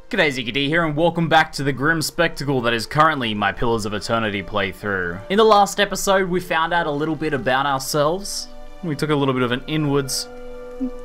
G'day, ZiggyD here, and welcome back to the grim spectacle that is currently my Pillars of Eternity playthrough. In the last episode, we found out a little bit about ourselves. We took a little bit of an inwards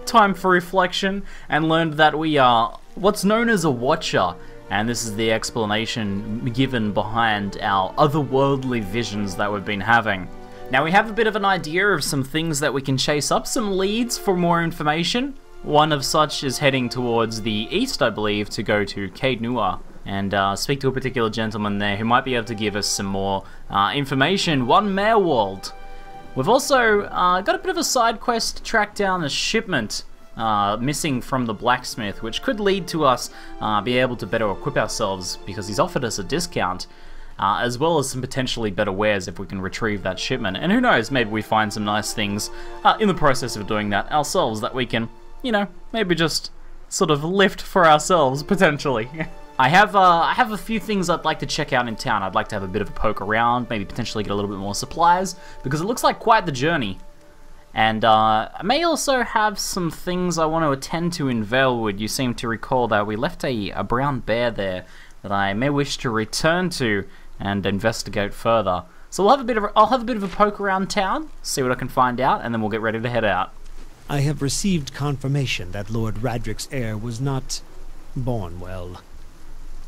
time for reflection and learned that we are what's known as a Watcher, and this is the explanation given behind our otherworldly visions that we've been having. Now we have a bit of an idea of some things that we can chase up, some leads for more information. One of such is heading towards the east, I believe, to go to Caed Nua and speak to a particular gentleman there who might be able to give us some more information. One Meerwald. We've also got a bit of a side quest to track down a shipment missing from the blacksmith, which could lead to us be able to better equip ourselves because he's offered us a discount, as well as some potentially better wares if we can retrieve that shipment. And who knows, maybe we find some nice things in the process of doing that ourselves that we can, you know, maybe just sort of lift for ourselves, potentially. I have a few things I'd like to check out in town. I'd like to have a bit of a poke around, maybe potentially get a little bit more supplies, because it looks like quite the journey. And I may also have some things I want to attend to in Valewood. You seem to recall that we left a brown bear there that I may wish to return to and investigate further. So I'll have a bit of a poke around town, see what I can find out, and then we'll get ready to head out. I have received confirmation that Lord Radric's heir was not born well.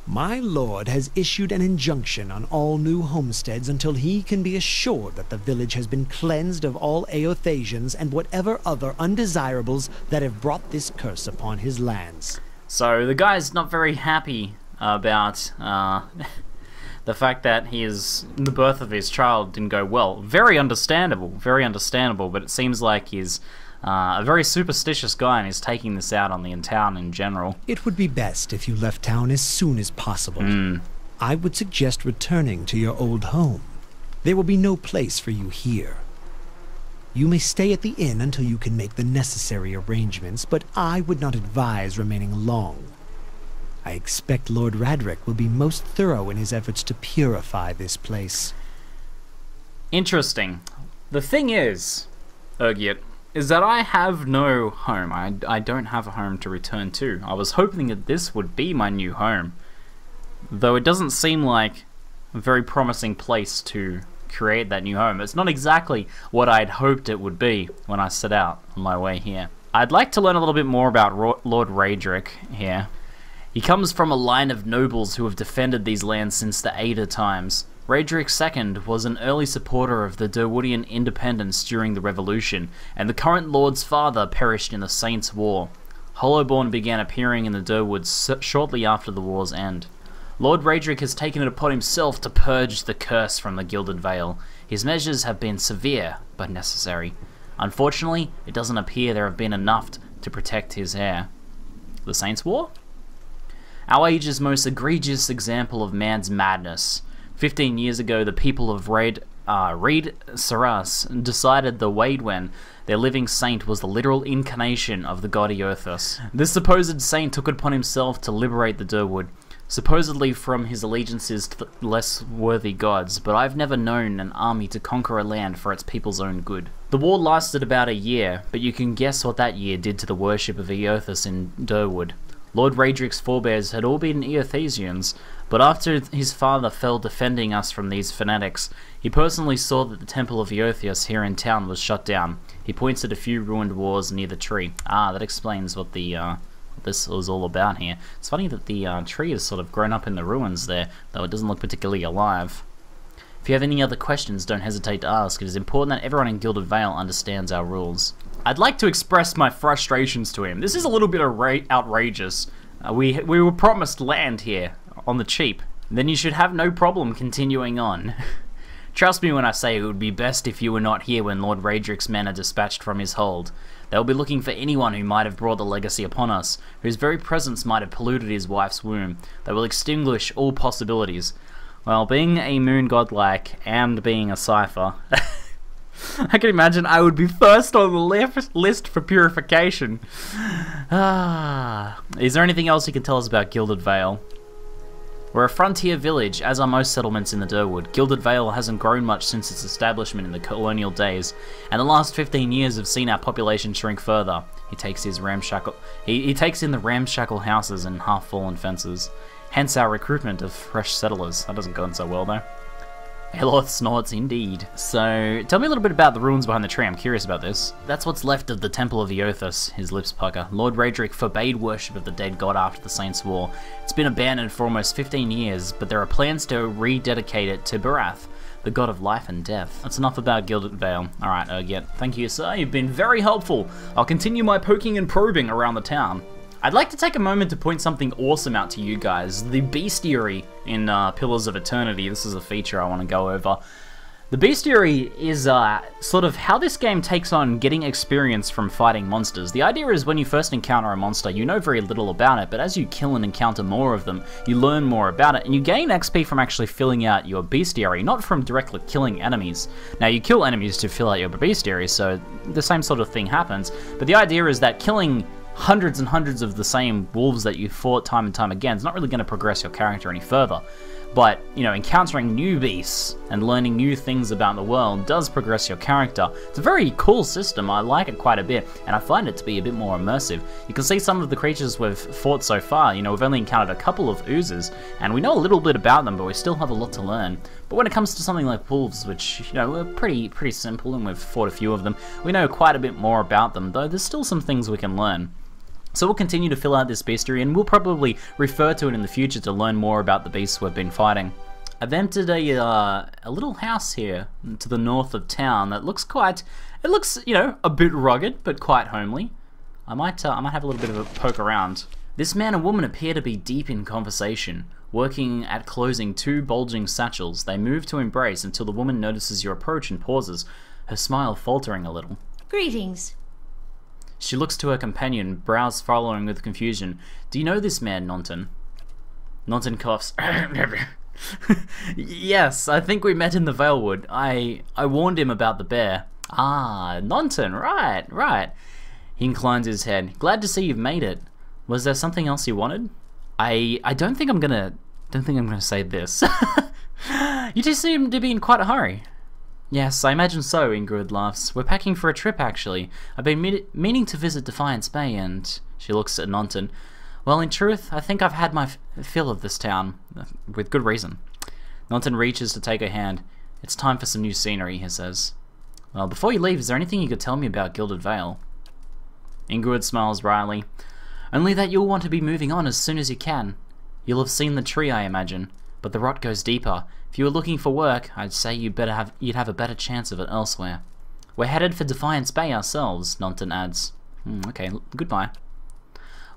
My lord has issued an injunction on all new homesteads until he can be assured that the village has been cleansed of all Eothasians and whatever other undesirables that have brought this curse upon his lands. So the guy's not very happy about the fact that the birth of his child didn't go well. Very understandable, but it seems like he's a very superstitious guy and is taking this out on the town in general. It would be best if you left town as soon as possible. I would suggest returning to your old home. There will be no place for you here. You may stay at the inn until you can make the necessary arrangements, but I would not advise remaining long. I expect Lord Radric will be most thorough in his efforts to purify this place. Interesting. The thing is, Urgiot, is that I have no home. I don't have a home to return to. I was hoping that this would be my new home, though it doesn't seem like a very promising place to create that new home. It's not exactly what I'd hoped it would be when I set out on my way here. I'd like to learn a little bit more about Lord Radric here. He comes from a line of nobles who have defended these lands since the Ada times. Radric II was an early supporter of the Durwoodian independence during the Revolution, and the current Lord's father perished in the Saints' War. Hollowborn began appearing in the Durwoods shortly after the war's end. Lord Radric has taken it upon himself to purge the curse from the Gilded Vale. His measures have been severe, but necessary. Unfortunately, it doesn't appear there have been enough to protect his heir. The Saints' War? Our age's most egregious example of man's madness. 15 years ago, the people of Reed Saras decided the Waidwen, their living saint, was the literal incarnation of the god Eothas. This supposed saint took it upon himself to liberate the Durwood, supposedly from his allegiances to the less worthy gods, but I've never known an army to conquer a land for its people's own good. The war lasted about a year, but you can guess what that year did to the worship of Eothas in Durwood. Lord Radric's forebears had all been Eothasians, but after his father fell defending us from these fanatics, he personally saw that the temple of Eothas here in town was shut down. He points at a few ruined walls near the tree. That explains what this was all about here. It's funny that the tree has sort of grown up in the ruins there, though it doesn't look particularly alive. If you have any other questions, don't hesitate to ask. It is important that everyone in Gilded Vale understands our rules. I'd like to express my frustrations to him. This is a little bit outrageous. We were promised land here on the cheap. Then you should have no problem continuing on. Trust me when I say it would be best if you were not here when Lord Radric's men are dispatched from his hold. They will be looking for anyone who might have brought the legacy upon us, whose very presence might have polluted his wife's womb. They will extinguish all possibilities. Well, being a moon godlike and being a cipher, I can imagine I would be first on the list for purification. Is there anything else you can tell us about Gilded Vale? We're a frontier village, as are most settlements in the Durwood. Gilded Vale hasn't grown much since its establishment in the colonial days, and the last 15 years have seen our population shrink further. He takes his ramshackle. He takes in the ramshackle houses and half-fallen fences. Hence our recruitment of fresh settlers. That doesn't go on so well though. Hello, snorts indeed. So, tell me a little bit about the ruins behind the tree. I'm curious about this. That's what's left of the Temple of Eothas, his lips pucker. Lord Raedric forbade worship of the dead god after the Saints' War. It's been abandoned for almost 15 years, but there are plans to rededicate it to Barath, the god of life and death. That's enough about Gilded Vale. Alright, Urget. Thank you, sir. You've been very helpful. I'll continue my poking and probing around the town. I'd like to take a moment to point something awesome out to you guys. The bestiary in Pillars of Eternity. This is a feature I want to go over. The bestiary is sort of how this game takes on getting experience from fighting monsters. The idea is when you first encounter a monster, you know very little about it, but as you kill and encounter more of them, you learn more about it, and you gain XP from actually filling out your bestiary, not from directly killing enemies. Now, you kill enemies to fill out your bestiary, so the same sort of thing happens, but the idea is that killing hundreds and hundreds of the same wolves that you fought time and time again is not really going to progress your character any further. But, you know, encountering new beasts and learning new things about the world does progress your character. It's a very cool system, I like it quite a bit, and I find it to be a bit more immersive. You can see some of the creatures we've fought so far. You know, we've only encountered a couple of oozes, and we know a little bit about them, but we still have a lot to learn. But when it comes to something like wolves, which, you know, are pretty simple, and we've fought a few of them, we know quite a bit more about them, though there's still some things we can learn. So we'll continue to fill out this bestiary, and we'll probably refer to it in the future to learn more about the beasts we've been fighting. I've entered a little house here to the north of town that looks you know, a bit rugged, but quite homely. I might have a little bit of a poke around. This man and woman appear to be deep in conversation, working at closing two bulging satchels. They move to embrace until the woman notices your approach and pauses, her smile faltering a little. Greetings. She looks to her companion, brows furrowing with confusion. Do you know this man, Nonton? Nonton coughs. Yes, I think we met in the Valewood. I warned him about the bear. Ah, Nonton, right. He inclines his head. Glad to see you've made it. Was there something else you wanted? I don't think I'm gonna say this. You two seem to be in quite a hurry. Yes, I imagine so, Ingrid laughs. We're packing for a trip, actually. I've been meaning to visit Defiance Bay, and she looks at Nonton. Well, in truth, I think I've had my fill of this town, with good reason. Nonton reaches to take her hand. It's time for some new scenery, he says. Well, before you leave, is there anything you could tell me about Gilded Vale? Ingrid smiles wryly. Only that you'll want to be moving on as soon as you can. You'll have seen the tree, I imagine, but the rot goes deeper. If you were looking for work, I'd say you'd have a better chance of it elsewhere. We're headed for Defiance Bay ourselves, Nonton adds. Okay, goodbye.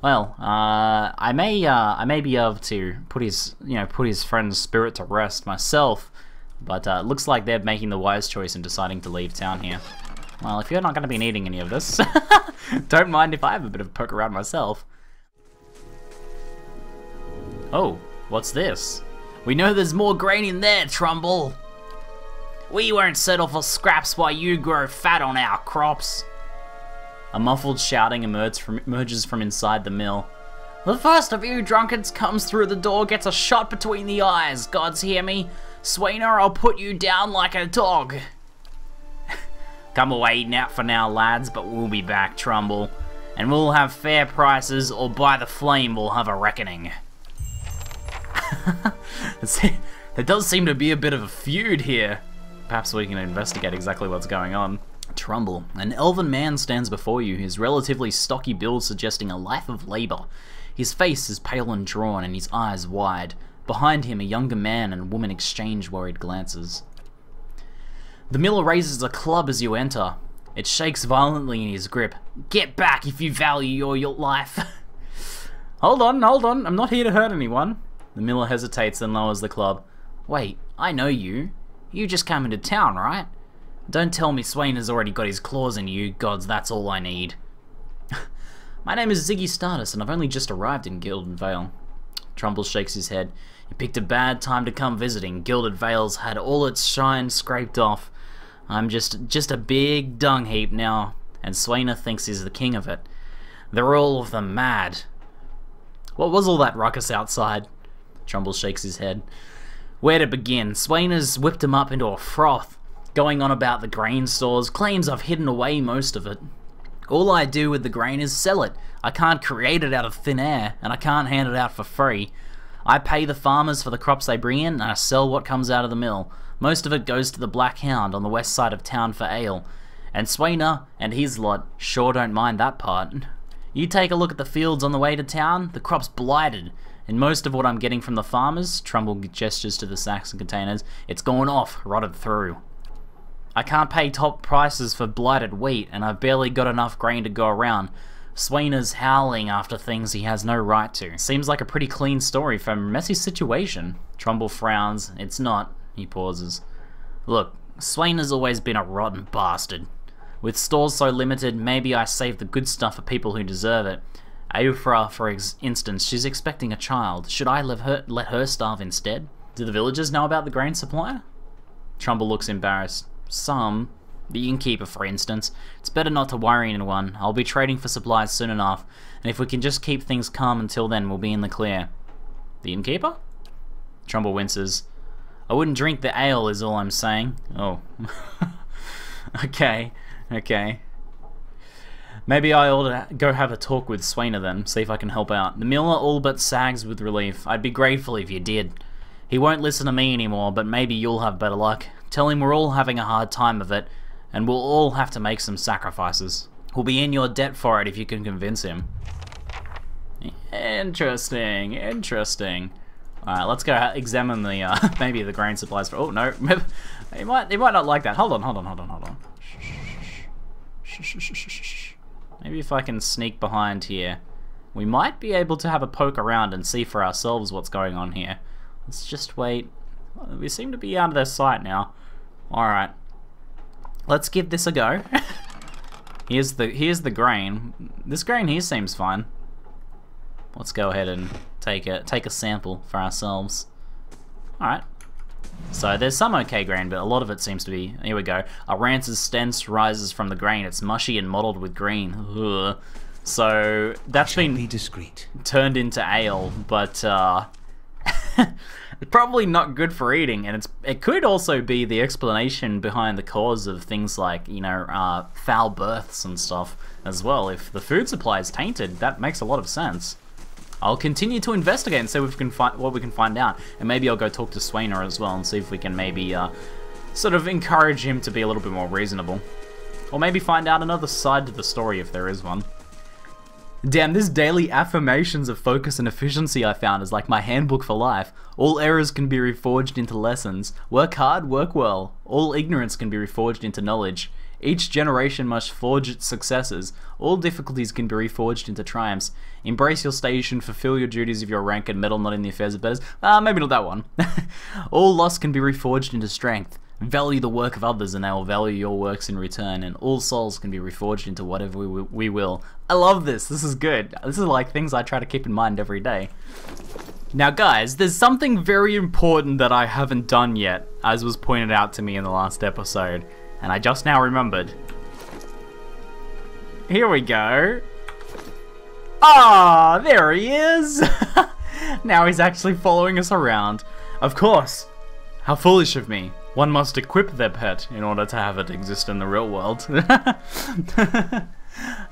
Well, I may be able to put his friend's spirit to rest myself, but it looks like they're making the wise choice in deciding to leave town here. Well, if you're not going to be needing any of this, don't mind if I have a bit of a poke around myself. Oh, what's this? We know there's more grain in there, Trumbull. We won't settle for scraps while you grow fat on our crops. A muffled shouting emerges from inside the mill. The first of you drunkards comes through the door gets a shot between the eyes. Gods hear me. Swainer, I'll put you down like a dog. Come away now for now, lads, but we'll be back, Trumbull. And we'll have fair prices, or by the flame we'll have a reckoning. There does seem to be a bit of a feud here. Perhaps we can investigate exactly what's going on. Trumbull, an elven man stands before you, his relatively stocky build suggesting a life of labor. His face is pale and drawn and his eyes wide. Behind him, a younger man and woman exchange worried glances. The miller raises a club as you enter. It shakes violently in his grip. Get back if you value your life. Hold on, I'm not here to hurt anyone. The miller hesitates and lowers the club. Wait, I know you. You just came into town, right? Don't tell me Swain has already got his claws in you. Gods, that's all I need. My name is Ziggy Stardust, and I've only just arrived in Gilded Vale. Trumbull shakes his head. You picked a bad time to come visiting. Gilded Vale's had all its shine scraped off. I'm just a big dung heap now, and Swainer thinks he's the king of it. They're all of them mad. What was all that ruckus outside? Trumbull shakes his head. Where to begin? Swainer's whipped him up into a froth, going on about the grain stores, claims I've hidden away most of it. All I do with the grain is sell it. I can't create it out of thin air, and I can't hand it out for free. I pay the farmers for the crops they bring in, and I sell what comes out of the mill. Most of it goes to the Black Hound on the west side of town for ale. And Swainer and his lot sure don't mind that part. You take a look at the fields on the way to town, the crop's blighted. And most of what I'm getting from the farmers, Trumbull gestures to the sacks and containers, it's gone off, rotted through. I can't pay top prices for blighted wheat, and I've barely got enough grain to go around. Swainer's howling after things he has no right to. Seems like a pretty clean story for a messy situation. Trumbull frowns. It's not. He pauses. Look, Swainer's always been a rotten bastard. With stores so limited, maybe I save the good stuff for people who deserve it. Aufra, for instance, she's expecting a child. Should I let her starve instead? Do the villagers know about the grain supply? Trumbull looks embarrassed. Some. The innkeeper, for instance. It's better not to worry anyone. I'll be trading for supplies soon enough, and if we can just keep things calm until then, we'll be in the clear. The innkeeper? Trumbull winces. I wouldn't drink the ale, is all I'm saying. Oh. Okay. Maybe I ought to go have a talk with Swainer then, see if I can help out. The miller all but sags with relief. I'd be grateful if you did. He won't listen to me anymore, but maybe you'll have better luck. Tell him we're all having a hard time of it, and we'll all have to make some sacrifices. We'll be in your debt for it if you can convince him. Interesting. Alright, let's go examine the, maybe the grain supplies for... Oh, no. He might not like that. Hold on. Shh. Maybe if I can sneak behind here. We might be able to have a poke around and see for ourselves what's going on here. Let's just wait. We seem to be out of their sight now. Alright. Let's give this a go. Here's the grain. This grain here seems fine. Let's go ahead and take a sample for ourselves. Alright. So there's some okay grain, but a lot of it seems to be... Here we go. A rancid stench rises from the grain. It's mushy and mottled with green. Ugh. So that's been discreet. Turned into ale, but probably not good for eating, and it could also be the explanation behind the cause of things like, you know, foul births and stuff as well. If the food supply is tainted, that makes a lot of sense. I'll continue to investigate and see what we can find out, and maybe I'll go talk to Swainer as well and see if we can maybe sort of encourage him to be a little bit more reasonable, or maybe find out another side to the story if there is one. Damn, this daily affirmations of focus and efficiency I found is like my handbook for life. All errors can be reforged into lessons. Work hard, work well. All ignorance can be reforged into knowledge. Each generation must forge its successes. All difficulties can be reforged into triumphs. Embrace your station, fulfill your duties of your rank, and meddle not in the affairs of betters. Maybe not that one. All loss can be reforged into strength. Value the work of others, and they will value your works in return, and all souls can be reforged into whatever we will. I love this. This is good. This is like things I try to keep in mind every day. Now guys, there's something very important that I haven't done yet, as was pointed out to me in the last episode, and I just now remembered. Here we go. Ah, there he is! Now he's actually following us around. Of course. How foolish of me. One must equip their pet in order to have it exist in the real world.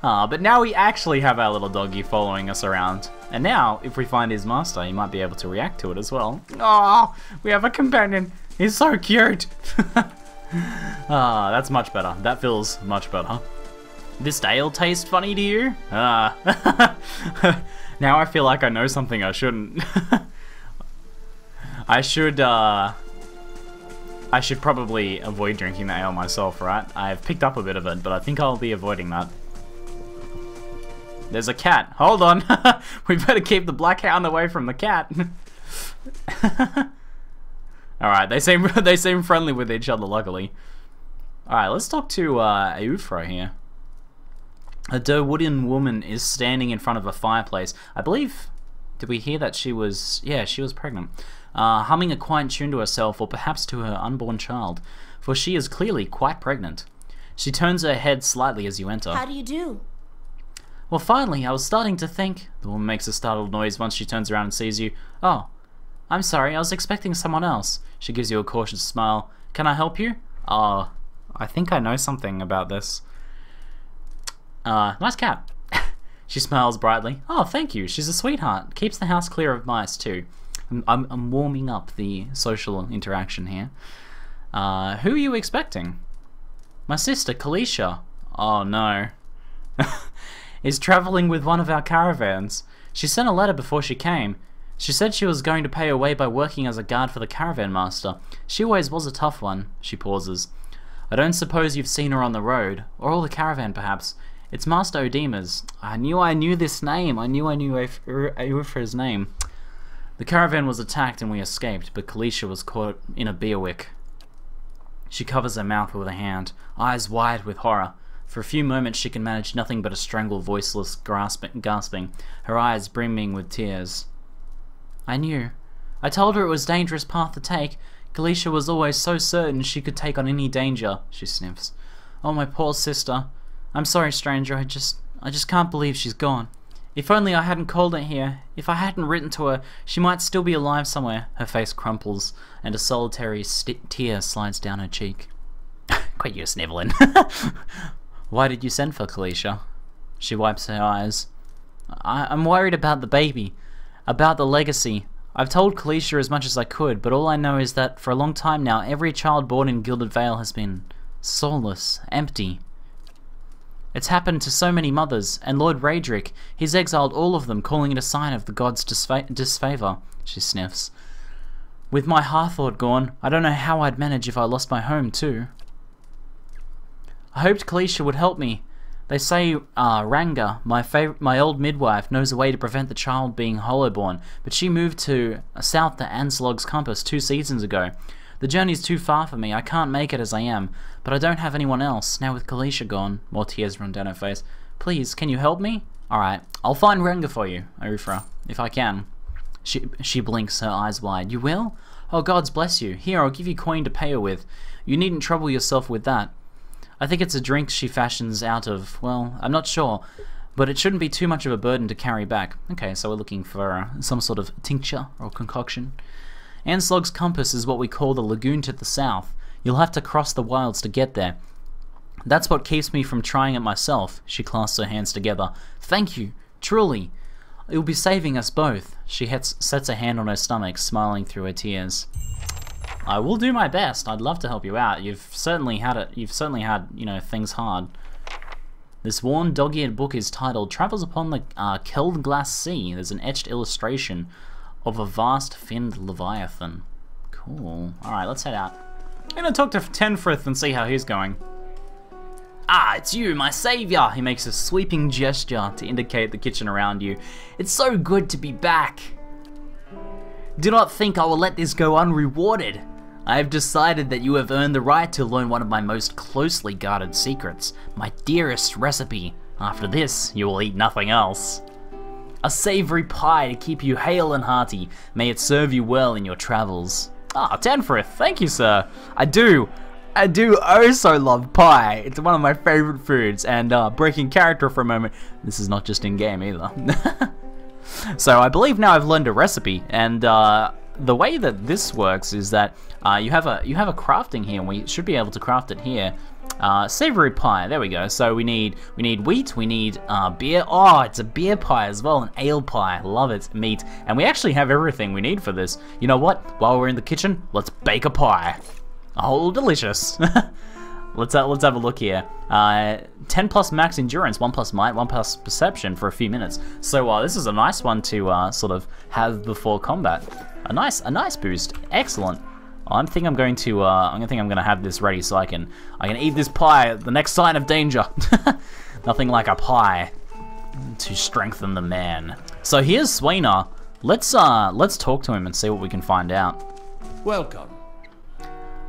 But now we actually have our little doggy following us around. And now, if we find his master, he might be able to react to it as well. Oh, we have a companion. He's so cute. That's much better. That feels much better. This ale taste funny to you? Now I feel like I know something I shouldn't. I should probably avoid drinking the ale myself, right? I've picked up a bit of it, but I think I'll be avoiding that. There's a cat. Hold on. We better keep the Black Hound away from the cat. Alright, they seem friendly with each other, luckily. Alright, let's talk to Aufra here. A Derwoodian woman is standing in front of a fireplace. I believe... Did we hear that she was... Yeah, she was pregnant. Humming a quiet tune to herself, or perhaps to her unborn child, for she is clearly quite pregnant. She turns her head slightly as you enter. How do you do? Well, finally, I was starting to think... The woman makes a startled noise once she turns around and sees you. Oh, I'm sorry, I was expecting someone else. She gives you a cautious smile. Can I help you? I think I know something about this. Nice cat. She smiles brightly. Oh, thank you. She's a sweetheart. Keeps the house clear of mice, too. I'm warming up the social interaction here. Who are you expecting? My sister, Kalisha. Oh, no. Is traveling with one of our caravans. She sent a letter before she came. She said she was going to pay her way by working as a guard for the caravan master. She always was a tough one. She pauses. I don't suppose you've seen her on the road, or all the caravan perhaps. It's Master Odima's. I knew this name. I knew Eufra's name. The caravan was attacked and we escaped, but Kalisha was caught in a beerwick. She covers her mouth with a hand, eyes wide with horror. For a few moments she can manage nothing but a strangled, voiceless gasping, her eyes brimming with tears. I knew. I told her it was a dangerous path to take. Kalisha was always so certain she could take on any danger, she sniffs. Oh, my poor sister. I'm sorry, stranger, I just can't believe she's gone. If only I hadn't called her here. If I hadn't written to her, she might still be alive somewhere. Her face crumples, and a solitary tear slides down her cheek. Quit your sniveling. Why did you send for Kalisha? She wipes her eyes. I'm worried about the baby. About the legacy. I've told Kalisha as much as I could, but all I know is that for a long time now, every child born in Gilded Vale has been soulless, empty. It's happened to so many mothers, and Lord Raedric, he's exiled all of them, calling it a sign of the gods' disfavor, she sniffs. With my Hearthord gone, I don't know how I'd manage if I lost my home too. I hoped Kalisha would help me. They say Ranga, my old midwife, knows a way to prevent the child being hollowborn, but she moved south to Anslog's Compass 2 seasons ago. The journey's too far for me. I can't make it as I am, but I don't have anyone else. Now with Kalisha gone, more tears run down her face. Please, can you help me? Alright, I'll find Ranga for you, Eufra, if I can. She blinks, her eyes wide. You will? Oh, gods bless you. Here, I'll give you coin to pay her with. You needn't trouble yourself with that. I think it's a drink she fashions out of, well, I'm not sure, but it shouldn't be too much of a burden to carry back. Okay, so we're looking for some sort of tincture or concoction. Anslog's Compass is what we call the lagoon to the south. You'll have to cross the wilds to get there. That's what keeps me from trying it myself. She clasps her hands together. Thank you, truly. It will be saving us both. She sets her hand on her stomach, smiling through her tears. I will do my best. I'd love to help you out. You've certainly had, you know, things hard. This worn, dog-eared book is titled Travels Upon the Keld Glass Sea. There's an etched illustration of a vast finned leviathan. Cool. Alright, let's head out. I'm gonna talk to Tenfrith and see how he's going. Ah, it's you, my savior! He makes a sweeping gesture to indicate the kitchen around you. It's so good to be back. Do not think I will let this go unrewarded. I have decided that you have earned the right to learn one of my most closely guarded secrets, my dearest recipe. After this, you will eat nothing else. A savory pie to keep you hale and hearty. May it serve you well in your travels. Ah, Tenfrith, thank you, sir. I do oh so love pie. It's one of my favorite foods, and breaking character for a moment, this is not just in-game either. So I believe now I've learned a recipe, and the way that this works is that you have a crafting here, and we should be able to craft it here. Savory pie, there we go. So we need wheat, we need beer. Oh, it's a beer pie as well, an ale pie. Love it. Meat, and we actually have everything we need for this. You know what? While we're in the kitchen, let's bake a pie. Oh, delicious. Let's have a look here. 10 plus max endurance, 1 plus might, 1 plus perception for a few minutes. So this is a nice one to sort of have before combat. A nice boost. Excellent. I'm going to have this ready so I can eat this pie at the next sign of danger. Nothing like a pie to strengthen the man. So here's Swainer. Let's talk to him and see what we can find out. Welcome.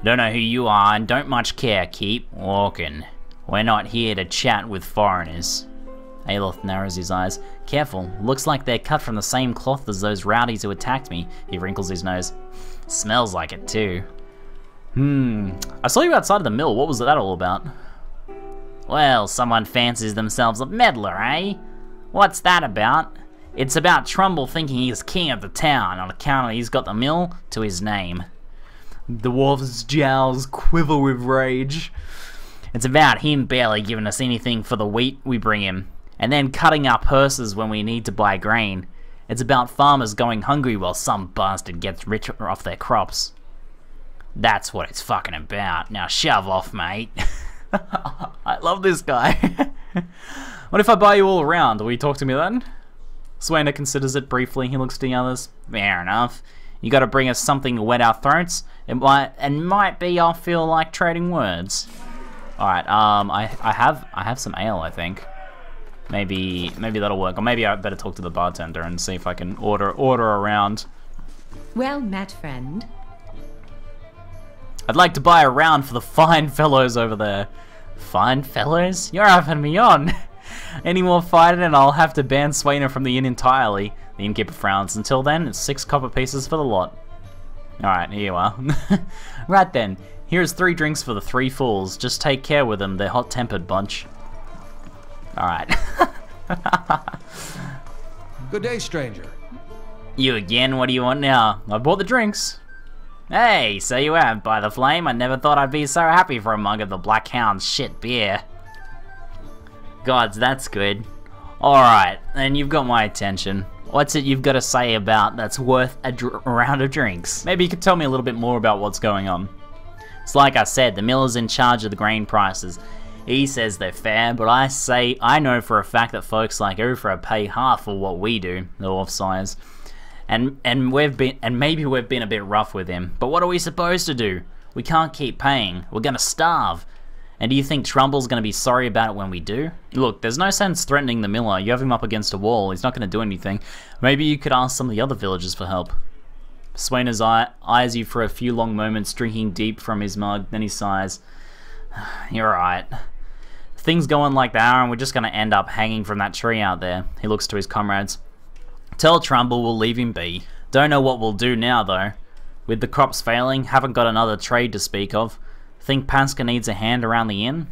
Don't know who you are and don't much care. Keep walking. We're not here to chat with foreigners. Aloth narrows his eyes. Careful, looks like they're cut from the same cloth as those rowdies who attacked me. He wrinkles his nose. Smells like it too. I saw you outside of the mill. What was that all about? Well, someone fancies themselves a meddler, eh? What's that about? It's about Trumbull thinking he's king of the town on account of he's got the mill to his name. The dwarf's jowls quiver with rage. It's about him barely giving us anything for the wheat we bring him, and then cutting our purses when we need to buy grain. It's about farmers going hungry while some bastard gets richer off their crops. That's what it's fucking about. Now shove off, mate. I love this guy. What if I buy you all around? Will you talk to me then? Swainer considers it briefly. He looks to the others. Fair enough. You gotta bring us something to wet our throats. It might be I'll feel like trading words. Alright, I have some ale, I think. Maybe that'll work. Or maybe I better talk to the bartender and see if I can order around. Well met, friend. I'd like to buy a round for the fine fellows over there. Fine fellows? You're having me on. Any more fighting and I'll have to ban Swainer from the inn entirely. The innkeeper frowns. Until then, it's 6 copper pieces for the lot. Alright, here you are. Right then, here's 3 drinks for the 3 fools. Just take care with them, they're hot-tempered bunch. Alright. Good day, stranger. You again? What do you want now? I bought the drinks. Hey, so you have, by the flame. I never thought I'd be so happy for a mug of the Black Hound's shit beer. Gods, that's good. Alright, then you've got my attention. What's it you've got to say about that's worth a round of drinks? Maybe you could tell me a little bit more about what's going on. It's like I said, the miller's in charge of the grain prices. He says they're fair, but I know for a fact that folks like Ufra pay half for what we do, the dwarf sighs. And maybe we've been a bit rough with him, but what are we supposed to do? We can't keep paying. We're gonna starve. And do you think Trumble's gonna be sorry about it when we do? Look, there's no sense threatening the miller. You have him up against a wall. He's not gonna do anything. Maybe you could ask some of the other villagers for help. Swainer's eyes you for a few long moments, drinking deep from his mug. Then he sighs. You're right. Things go on like they are, and we're just gonna end up hanging from that tree out there. He looks to his comrades. Tell Trumbull we'll leave him be. Don't know what we'll do now, though. With the crops failing, haven't got another trade to speak of. Think Panska needs a hand around the inn?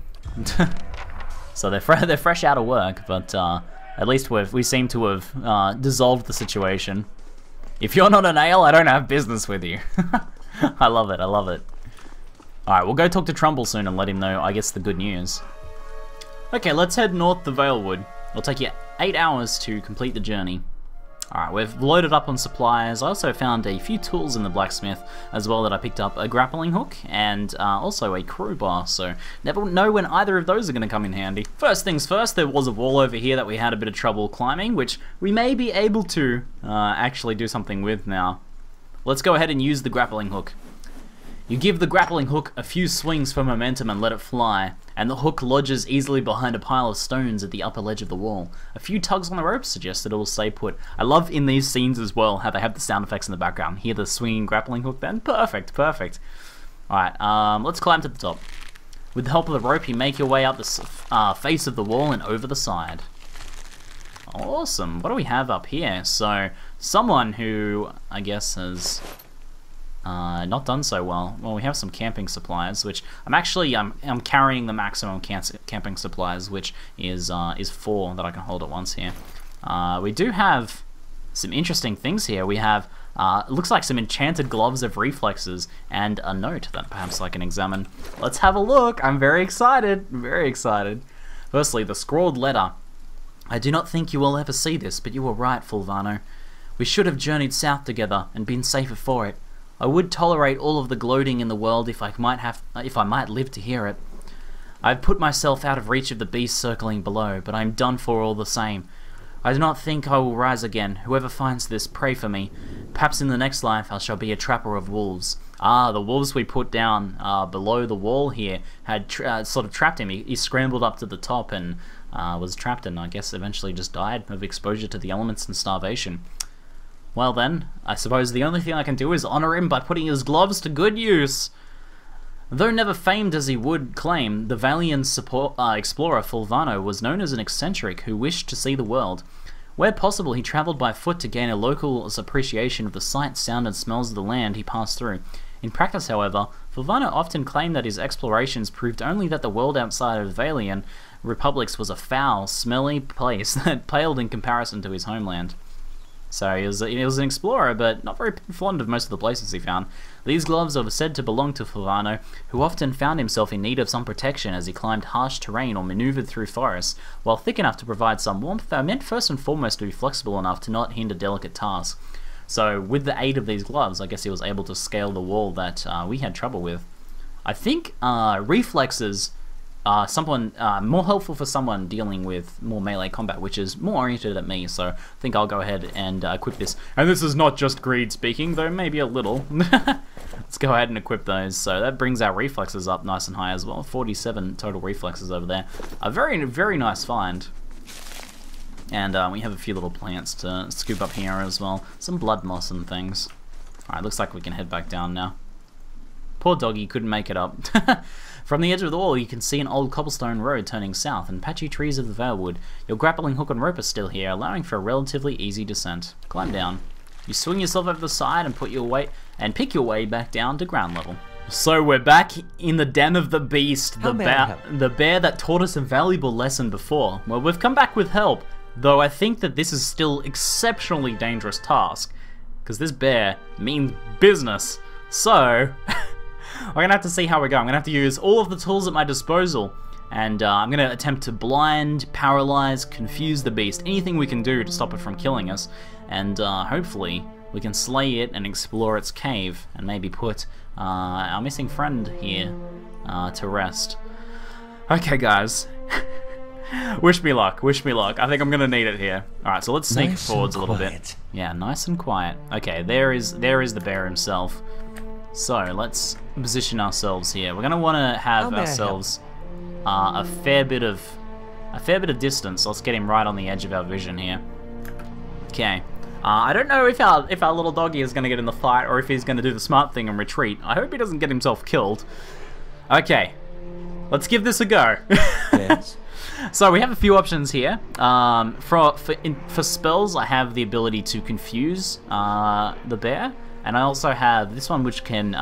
So they're fresh out of work, but at least we seem to have dissolved the situation. If you're not an ale, I don't have business with you. I love it, I love it. Alright, we'll go talk to Trumbull soon and let him know, I guess, the good news. Okay, let's head north to Valewood. It'll take you 8 hours to complete the journey. Alright, we've loaded up on supplies. I also found a few tools in the blacksmith as well that I picked up, a grappling hook and also a crowbar, so never know when either of those are going to come in handy. First things first, there was a wall over here that we had a bit of trouble climbing, which we may be able to actually do something with now. Let's go ahead and use the grappling hook. You give the grappling hook a few swings for momentum and let it fly, and the hook lodges easily behind a pile of stones at the upper ledge of the wall. A few tugs on the rope suggest that it will stay put. I love in these scenes as well how they have the sound effects in the background. Hear the swinging grappling hook then? Perfect, perfect. Alright, let's climb to the top. With the help of the rope, you make your way up the face of the wall and over the side. Awesome. What do we have up here? So, someone who, I guess, has not done so well. Well, we have some camping supplies, which I'm carrying the maximum camping supplies, which is 4 that I can hold at once here. We do have some interesting things here. We have it looks like some enchanted gloves of reflexes and a note that perhaps I can examine. Let's have a look. I'm very excited. Very excited. Firstly, the scrawled letter. I do not think you will ever see this, but you were right, Fulvano. We should have journeyed south together and been safer for it. I would tolerate all of the gloating in the world if I might live to hear it. I have put myself out of reach of the beasts circling below, but I am done for all the same. I do not think I will rise again. Whoever finds this, pray for me. Perhaps in the next life I shall be a trapper of wolves. Ah, the wolves we put down below the wall here had sort of trapped him. He scrambled up to the top and was trapped and I guess eventually just died of exposure to the elements and starvation. Well then, I suppose the only thing I can do is honor him by putting his gloves to good use. Though never famed as he would claim, the valiant explorer Fulvano was known as an eccentric who wished to see the world. Where possible, he travelled by foot to gain a local's appreciation of the sight, sound and smells of the land he passed through. In practice, however, Fulvano often claimed that his explorations proved only that the world outside of Valian republics was a foul, smelly place that paled in comparison to his homeland. So he was an explorer, but not very fond of most of the places he found. These gloves are said to belong to Fulvano, who often found himself in need of some protection as he climbed harsh terrain or maneuvered through forests. While thick enough to provide some warmth, they are meant first and foremost to be flexible enough to not hinder delicate tasks. So with the aid of these gloves, I guess he was able to scale the wall that we had trouble with. I think reflexes someone more helpful for someone dealing with more melee combat, which is more oriented at me, so I think I'll go ahead and equip this. And this is not just greed speaking, though maybe a little. Let's go ahead and equip those. So that brings our reflexes up nice and high as well. 47 total reflexes over there. A very, very nice find. And we have a few little plants to scoop up here as well. Some blood moss and things. Alright, looks like we can head back down now. Poor doggy couldn't make it up. From the edge of the wall, you can see an old cobblestone road turning south and patchy trees of the Valewood. Your grappling hook and rope are still here, allowing for a relatively easy descent. Climb down. You swing yourself over the side and pick your way back down to ground level. So we're back in the den of the beast, the bear that taught us a valuable lesson before. Well, we've come back with help, though I think that this is still exceptionally dangerous task, because this bear means business. So we're gonna have to see how we go. I'm gonna have to use all of the tools at my disposal, and I'm gonna attempt to blind, paralyze, confuse the beast, anything we can do to stop it from killing us, and hopefully we can slay it and explore its cave, and maybe put our missing friend here to rest. Okay, guys. Wish me luck, wish me luck. I think I'm gonna need it here. Alright, so let's sneak forwards a little bit. Yeah, nice and quiet. Okay, there is the bear himself. So let's position ourselves here. We're gonna want to have ourselves a fair bit of distance. Let's get him right on the edge of our vision here. Okay. I don't know if our little doggy is gonna get in the fight or if he's gonna do the smart thing and retreat. I hope he doesn't get himself killed. Okay. Let's give this a go. Yes. So we have a few options here. For spells, I have the ability to confuse the bear. And I also have this one, which can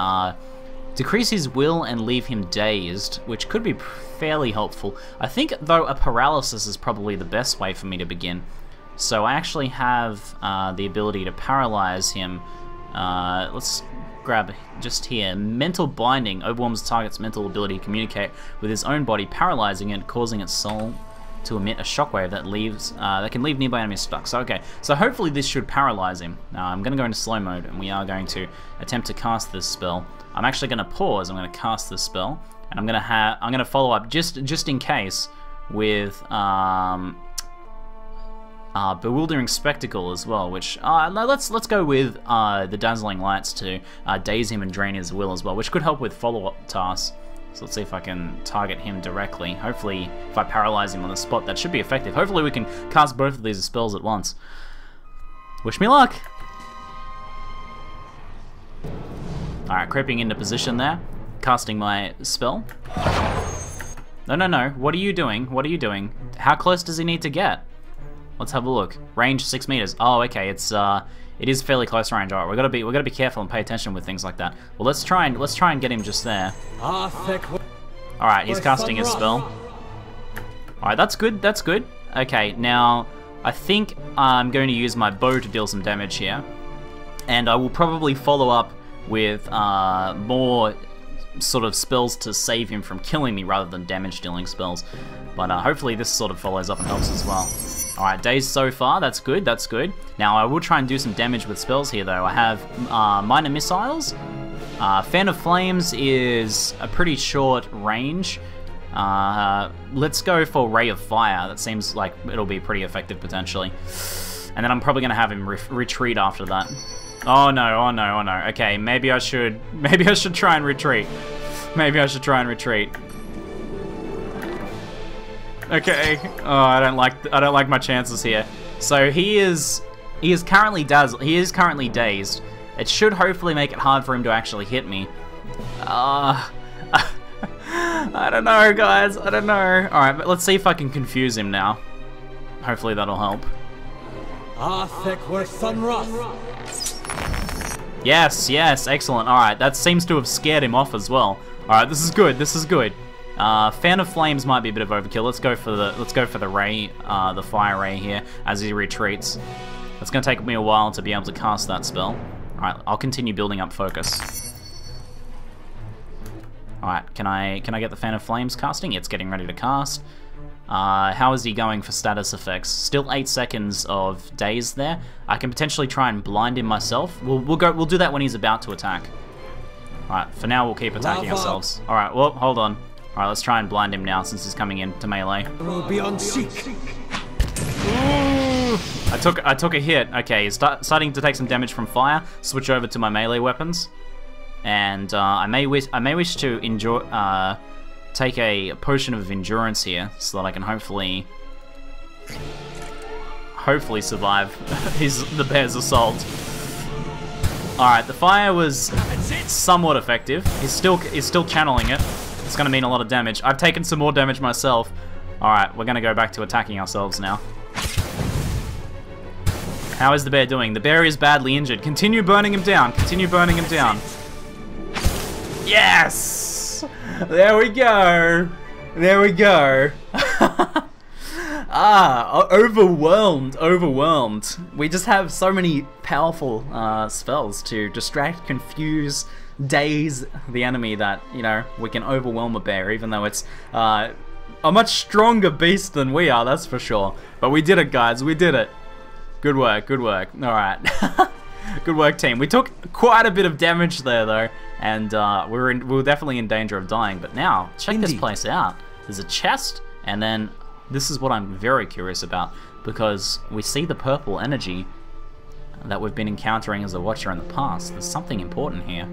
decrease his will and leave him dazed, which could be fairly helpful. I think, though, a paralysis is probably the best way for me to begin. So I actually have the ability to paralyze him. Let's grab just here. Mental binding overwhelms the target's mental ability to communicate with his own body, paralyzing it, causing its soul to emit a shockwave that can leave nearby enemies stuck. So okay, so hopefully this should paralyze him. Now I'm going to go into slow mode, and we are going to attempt to cast this spell. I'm actually going to pause. I'm going to cast this spell, and I'm going to follow up just in case with bewildering spectacle as well. Which let's go with the dazzling lights to daze him and drain his will as well, which could help with follow-up tasks. So let's see if I can target him directly. Hopefully, if I paralyze him on the spot, that should be effective. Hopefully we can cast both of these spells at once. Wish me luck! Alright, creeping into position there. Casting my spell. No. What are you doing? What are you doing? How close does he need to get? Let's have a look. Range 6 meters. Oh, okay. It is fairly close range. Alright, we gotta be careful and pay attention with things like that. Well, let's try and get him just there. Alright, he's casting his spell. Alright, that's good. That's good. Okay, now I think I'm going to use my bow to deal some damage here, and I will probably follow up with more sort of spells to save him from killing me rather than damage dealing spells. But hopefully this sort of follows up and helps as well. Alright, dazed so far, that's good, that's good. Now I will try and do some damage with spells here though. I have minor missiles. Fan of Flames is a pretty short range. Let's go for Ray of Fire. That seems like it'll be pretty effective potentially. And then I'm probably gonna have him retreat after that. Oh no. Okay, maybe I should try and retreat. Maybe I should try and retreat. Okay. Oh, I don't like my chances here. So he is currently dazed. It should hopefully make it hard for him to actually hit me. I don't know, guys. I don't know. Alright, but let's see if I can confuse him now. Hopefully that'll help. Yes, excellent. Alright, that seems to have scared him off as well. Alright, this is good. Fan of Flames might be a bit of overkill. Let's go for the ray, the fire ray here as he retreats. It's going to take me a while to be able to cast that spell. Alright, I'll continue building up focus. Alright, can I get the Fan of Flames casting? It's getting ready to cast. How is he going for status effects? Still 8 seconds of daze there. I can potentially try and blind him myself. We'll do that when he's about to attack. Alright, for now we'll keep attacking ourselves. Alright, well, hold on. Alright, let's try and blind him now since he's coming into melee. Will be on seek. I took a hit. Okay, he's starting to take some damage from fire. Switch over to my melee weapons. And I may wish to take a potion of endurance here so that I can hopefully survive the bear's assault. Alright, the fire was somewhat effective. He's still channeling it. It's gonna mean a lot of damage. I've taken some more damage myself. Alright, we're gonna go back to attacking ourselves now. How is the bear doing? The bear is badly injured. Continue burning him down. Continue burning him down. Yes! There we go. There we go. Overwhelmed. We just have so many powerful spells to distract, confuse, daze the enemy that, you know, we can overwhelm a bear, even though it's a much stronger beast than we are, that's for sure. But we did it, guys. We did it. Good work, good work. Alright. Good work, team. We took quite a bit of damage there, though, and we were definitely in danger of dying. But now, check this place out. There's a chest, and then this is what I'm very curious about, because we see the purple energy that we've been encountering as a watcher in the past. There's something important here.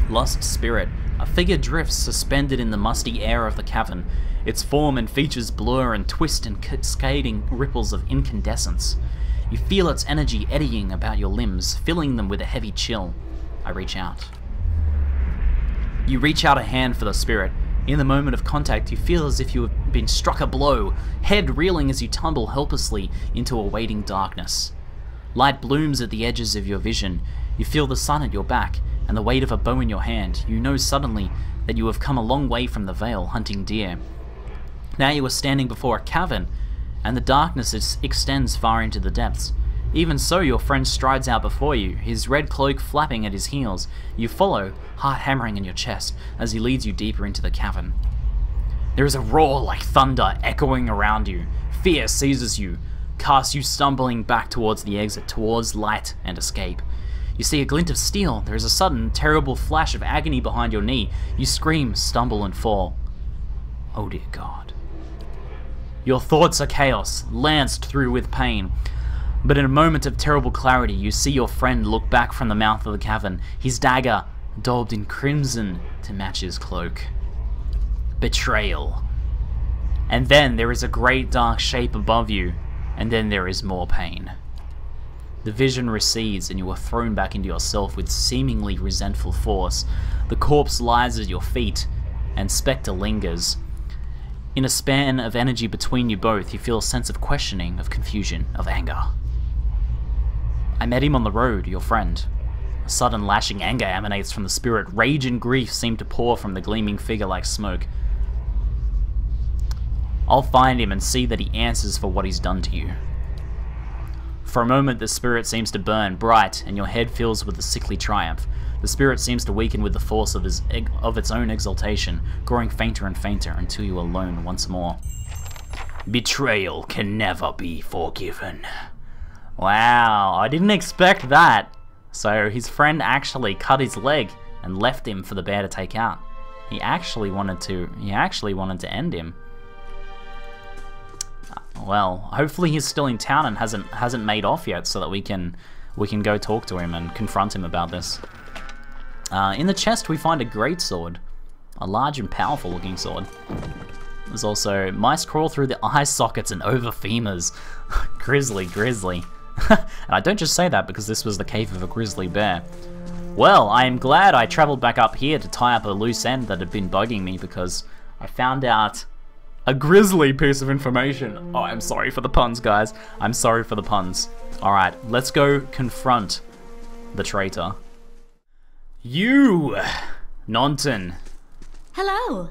Lost Spirit. A figure drifts suspended in the musty air of the cavern. Its form and features blur and twist in cascading ripples of incandescence. You feel its energy eddying about your limbs, filling them with a heavy chill. I reach out. You reach out a hand for the spirit. In the moment of contact, you feel as if you have been struck a blow, head reeling as you tumble helplessly into a waiting darkness. Light blooms at the edges of your vision. You feel the sun at your back, and the weight of a bow in your hand. You know suddenly that you have come a long way from the vale hunting deer. Now you are standing before a cavern, and the darkness extends far into the depths. Even so, your friend strides out before you, his red cloak flapping at his heels. You follow, heart hammering in your chest, as he leads you deeper into the cavern. There is a roar like thunder echoing around you. Fear seizes you, casts you stumbling back towards the exit, towards light and escape. You see a glint of steel. There is a sudden, terrible flash of agony behind your knee. You scream, stumble, and fall. Oh dear God. Your thoughts are chaos, lanced through with pain. But in a moment of terrible clarity, you see your friend look back from the mouth of the cavern, his dagger daubed in crimson to match his cloak. Betrayal. And then there is a great dark shape above you, and then there is more pain. The vision recedes and you are thrown back into yourself with seemingly resentful force. The corpse lies at your feet, and Spectre lingers. In a span of energy between you both, you feel a sense of questioning, of confusion, of anger. I met him on the road, your friend. A sudden lashing anger emanates from the spirit. Rage and grief seem to pour from the gleaming figure like smoke. I'll find him and see that he answers for what he's done to you. For a moment, the spirit seems to burn bright, and your head fills with a sickly triumph. The spirit seems to weaken with the force of its own exaltation, growing fainter and fainter until you are alone once more. Betrayal can never be forgiven. Wow, I didn't expect that. So his friend actually cut his leg and left him for the bear to take out. He actually wanted to end him. Well, hopefully he's still in town and hasn't made off yet, so that we can go talk to him and confront him about this. In the chest we find a greatsword, a large and powerful looking sword. There's also mice crawl through the eye sockets and over femurs. Grizzly. And I don't just say that because this was the cave of a grizzly bear. Well, I am glad I travelled back up here to tie up a loose end that had been bugging me, because I found out a grisly piece of information. Oh, I'm sorry for the puns, guys. I'm sorry for the puns. Alright, let's go confront the traitor. You, Nonton. Hello.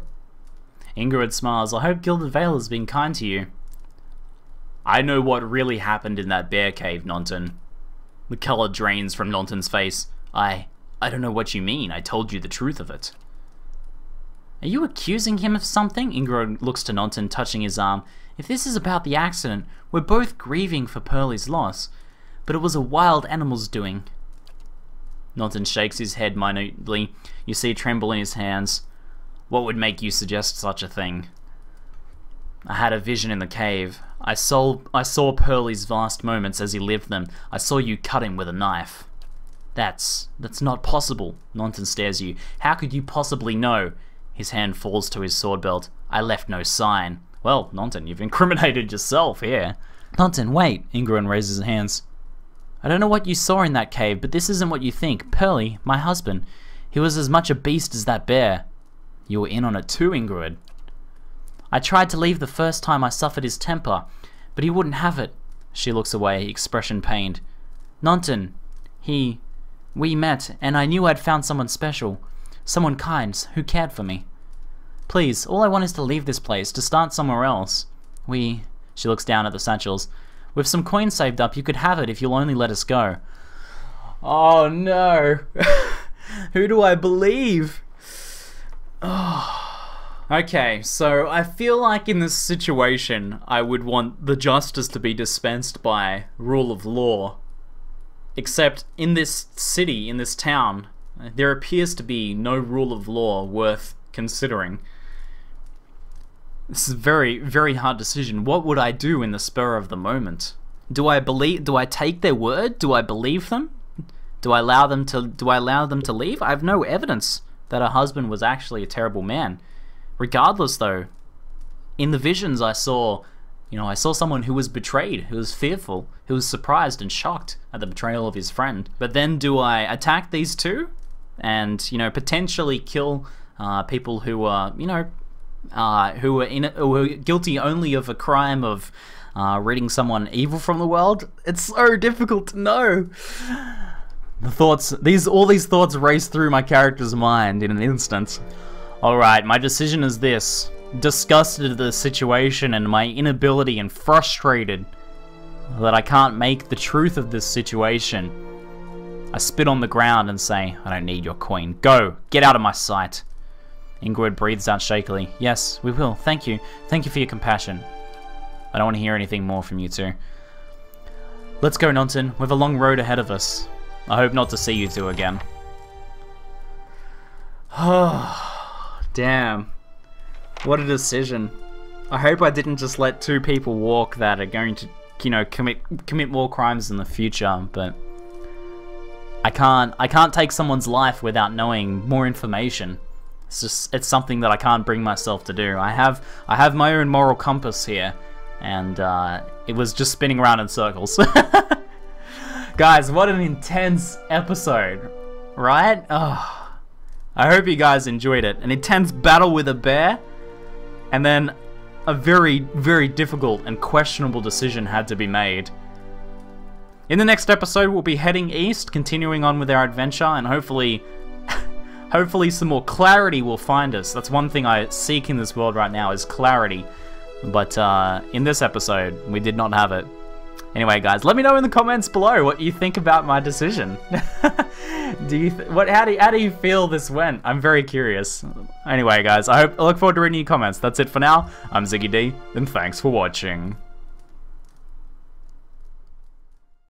Ingrid smiles. I hope Gilded Vale has been kind to you. I know what really happened in that bear cave, Nonton. The color drains from Nonton's face. I don't know what you mean. I told you the truth of it. Are you accusing him of something? Ingrid looks to Nonton, touching his arm. If this is about the accident, we're both grieving for Pearlie's loss. But it was a wild animal's doing. Nonton shakes his head minutely. You see tremble in his hands. What would make you suggest such a thing? I had a vision in the cave. I saw Pearlie's vast moments as he lived them. I saw you cut him with a knife. That's not possible. Nonton stares you. How could you possibly know? His hand falls to his sword belt. I left no sign. Well, Nonton, you've incriminated yourself here. Nonton, wait. Ingrid raises his hands. I don't know what you saw in that cave, but this isn't what you think. Pearlie, my husband, he was as much a beast as that bear. You were in on it too, Ingrid. I tried to leave the first time I suffered his temper, but he wouldn't have it. She looks away, expression pained. Nonton, we met, and I knew I'd found someone special. Someone kind, who cared for me. Please, all I want is to leave this place, to start somewhere else. She looks down at the satchels. With some coins saved up, you could have it if you'll only let us go. Oh no. Who do I believe? Oh. Okay, so I feel like in this situation, I would want the justice to be dispensed by rule of law. Except in this city, in this town, there appears to be no rule of law worth considering. This is a very, very hard decision. What would I do in the spur of the moment? Do I take their word? Do I believe them? Do I allow them to leave? I have no evidence that her husband was actually a terrible man. Regardless though, in the visions I saw someone who was betrayed, who was fearful, who was surprised and shocked at the betrayal of his friend. But then do I attack these two and, potentially kill people who are, who are guilty only of a crime of ridding someone evil from the world? It's so difficult to know. All these thoughts race through my character's mind in an instant. Alright, my decision is this. Disgusted at the situation and my inability and frustrated that I can't make the truth of this situation, I spit on the ground and say, I don't need your coin. Go! Get out of my sight! Ingrid breathes out shakily. Yes, we will. Thank you. Thank you for your compassion. I don't want to hear anything more from you two. Let's go, Nonton. We have a long road ahead of us. I hope not to see you two again. Damn. What a decision. I hope I didn't just let two people walk that are going to, commit more crimes in the future, but I can't take someone's life without knowing more information. It's something that I can't bring myself to do. I have my own moral compass here, and it was just spinning around in circles. Guys, what an intense episode, right? Oh, I hope you guys enjoyed it. An intense battle with a bear, and then a very, very difficult and questionable decision had to be made. In the next episode, we'll be heading east, continuing on with our adventure, and hopefully some more clarity will find us. That's one thing I seek in this world right now, is clarity. But in this episode, we did not have it. Anyway, guys, let me know in the comments below what you think about my decision. How do you feel this went? I'm very curious. Anyway, guys, I look forward to reading your comments. That's it for now. I'm ZiggyD, and thanks for watching.